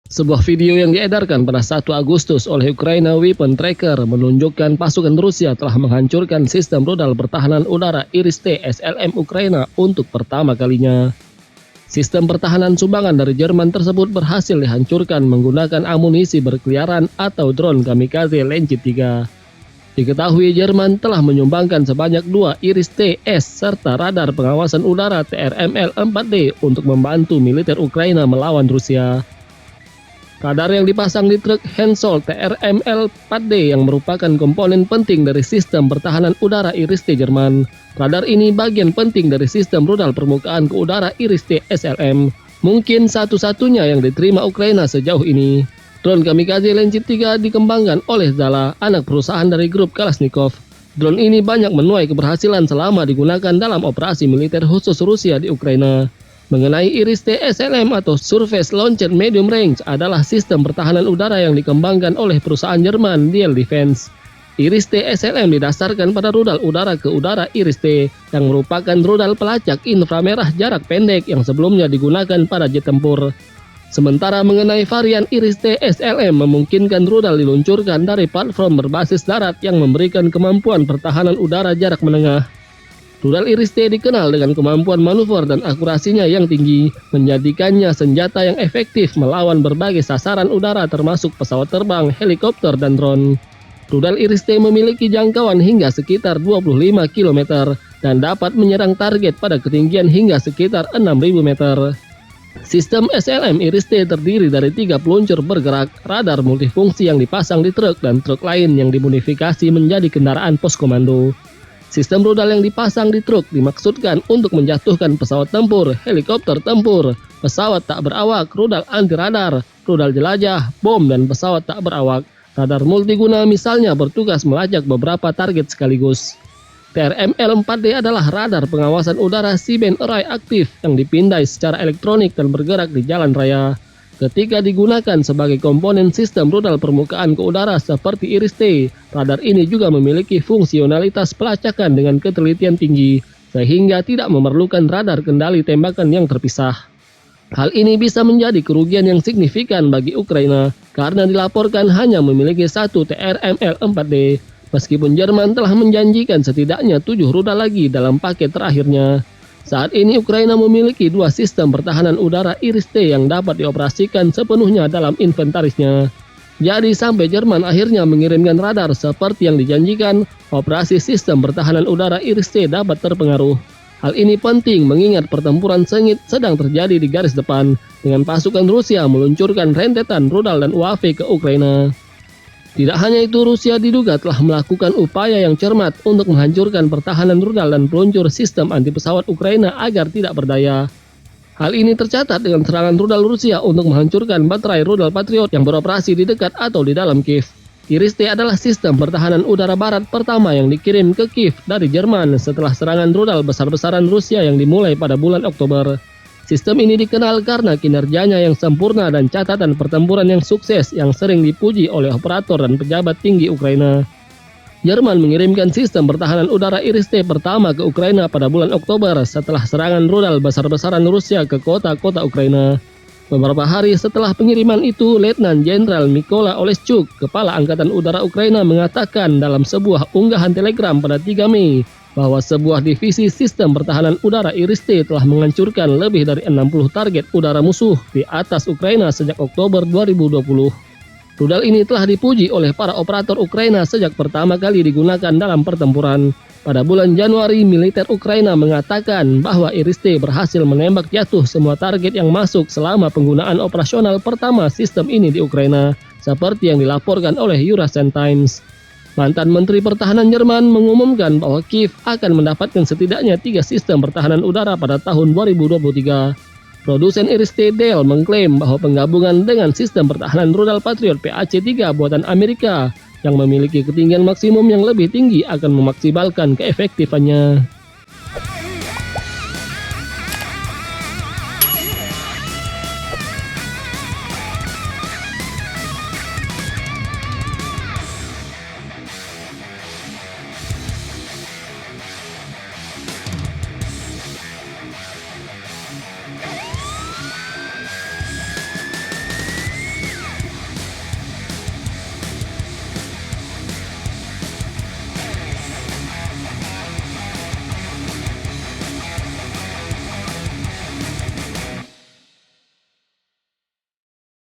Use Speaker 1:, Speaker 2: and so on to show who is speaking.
Speaker 1: Sebuah video yang diedarkan pada 1 Agustus oleh Ukraina Weapon Tracker menunjukkan pasukan Rusia telah menghancurkan sistem rudal pertahanan udara Iris-T SLM Ukraina untuk pertama kalinya. Sistem pertahanan sumbangan dari Jerman tersebut berhasil dihancurkan menggunakan amunisi berkeliaran atau drone kamikaze Lancet 3. Diketahui Jerman telah menyumbangkan sebanyak 2 Iris-T S serta radar pengawasan udara TRML-4D untuk membantu militer Ukraina melawan Rusia. Radar yang dipasang di truk Hensoldt TRML-4D yang merupakan komponen penting dari sistem pertahanan udara Iris-T Jerman. Radar ini bagian penting dari sistem rudal permukaan ke udara Iris-T SLM, mungkin satu-satunya yang diterima Ukraina sejauh ini. Drone kamikaze Lancet 3 dikembangkan oleh Zala, anak perusahaan dari grup Kalashnikov. Drone ini banyak menuai keberhasilan selama digunakan dalam operasi militer khusus Rusia di Ukraina. Mengenai Iris-T SLM atau Surface Launched Medium Range adalah sistem pertahanan udara yang dikembangkan oleh perusahaan Jerman Diehl Defense. Iris-T SLM didasarkan pada rudal udara ke udara Iris-T yang merupakan rudal pelacak inframerah jarak pendek yang sebelumnya digunakan pada jet tempur. Sementara mengenai varian Iris-T SLM memungkinkan rudal diluncurkan dari platform berbasis darat yang memberikan kemampuan pertahanan udara jarak menengah. Rudal Iris-T dikenal dengan kemampuan manuver dan akurasinya yang tinggi, menjadikannya senjata yang efektif melawan berbagai sasaran udara termasuk pesawat terbang, helikopter, dan drone. Rudal Iris-T memiliki jangkauan hingga sekitar 25 km dan dapat menyerang target pada ketinggian hingga sekitar 6.000 meter. Sistem SLM Iris-T terdiri dari 3 peluncur bergerak, radar multifungsi yang dipasang di truk dan truk lain yang dimodifikasi menjadi kendaraan pos komando. Sistem rudal yang dipasang di truk dimaksudkan untuk menjatuhkan pesawat tempur, helikopter tempur, pesawat tak berawak, rudal anti-radar, rudal jelajah, bom, dan pesawat tak berawak. Radar multiguna misalnya bertugas melacak beberapa target sekaligus. TRML-4D adalah radar pengawasan udara C-band array aktif yang dipindai secara elektronik dan bergerak di jalan raya. Ketika digunakan sebagai komponen sistem rudal permukaan ke udara seperti Iris-T, radar ini juga memiliki fungsionalitas pelacakan dengan ketelitian tinggi, sehingga tidak memerlukan radar kendali tembakan yang terpisah. Hal ini bisa menjadi kerugian yang signifikan bagi Ukraina, karena dilaporkan hanya memiliki 1 TRML-4D, meskipun Jerman telah menjanjikan setidaknya 7 rudal lagi dalam paket terakhirnya. Saat ini Ukraina memiliki 2 sistem pertahanan udara Iris-T yang dapat dioperasikan sepenuhnya dalam inventarisnya. Jadi sampai Jerman akhirnya mengirimkan radar seperti yang dijanjikan, operasi sistem pertahanan udara Iris-T dapat terpengaruh. Hal ini penting mengingat pertempuran sengit sedang terjadi di garis depan, dengan pasukan Rusia meluncurkan rentetan rudal dan UAV ke Ukraina. Tidak hanya itu, Rusia diduga telah melakukan upaya yang cermat untuk menghancurkan pertahanan rudal dan peluncur sistem anti-pesawat Ukraina agar tidak berdaya. Hal ini tercatat dengan serangan rudal Rusia untuk menghancurkan baterai rudal Patriot yang beroperasi di dekat atau di dalam Kiev. Iris-T adalah sistem pertahanan udara barat pertama yang dikirim ke Kiev dari Jerman setelah serangan rudal besar-besaran Rusia yang dimulai pada bulan Oktober. Sistem ini dikenal karena kinerjanya yang sempurna dan catatan pertempuran yang sukses yang sering dipuji oleh operator dan pejabat tinggi Ukraina. Jerman mengirimkan sistem pertahanan udara Iris-T pertama ke Ukraina pada bulan Oktober setelah serangan rudal besar-besaran Rusia ke kota-kota Ukraina. Beberapa hari setelah pengiriman itu, Letnan Jenderal Mykola Oleschuk, Kepala Angkatan Udara Ukraina, mengatakan dalam sebuah unggahan Telegram pada 3 Mei bahwa sebuah divisi sistem pertahanan udara Iris-T telah menghancurkan lebih dari 60 target udara musuh di atas Ukraina sejak Oktober 2020. Rudal ini telah dipuji oleh para operator Ukraina sejak pertama kali digunakan dalam pertempuran. Pada bulan Januari, militer Ukraina mengatakan bahwa Iris-T berhasil menembak jatuh semua target yang masuk selama penggunaan operasional pertama sistem ini di Ukraina, seperti yang dilaporkan oleh Eurasian Times. Mantan Menteri Pertahanan Jerman mengumumkan bahwa Kiev akan mendapatkan setidaknya 3 sistem pertahanan udara pada tahun 2023. Produsen Iris-T Diehl mengklaim bahwa penggabungan dengan sistem pertahanan rudal Patriot PAC-3 buatan Amerika yang memiliki ketinggian maksimum yang lebih tinggi akan memaksimalkan keefektifannya.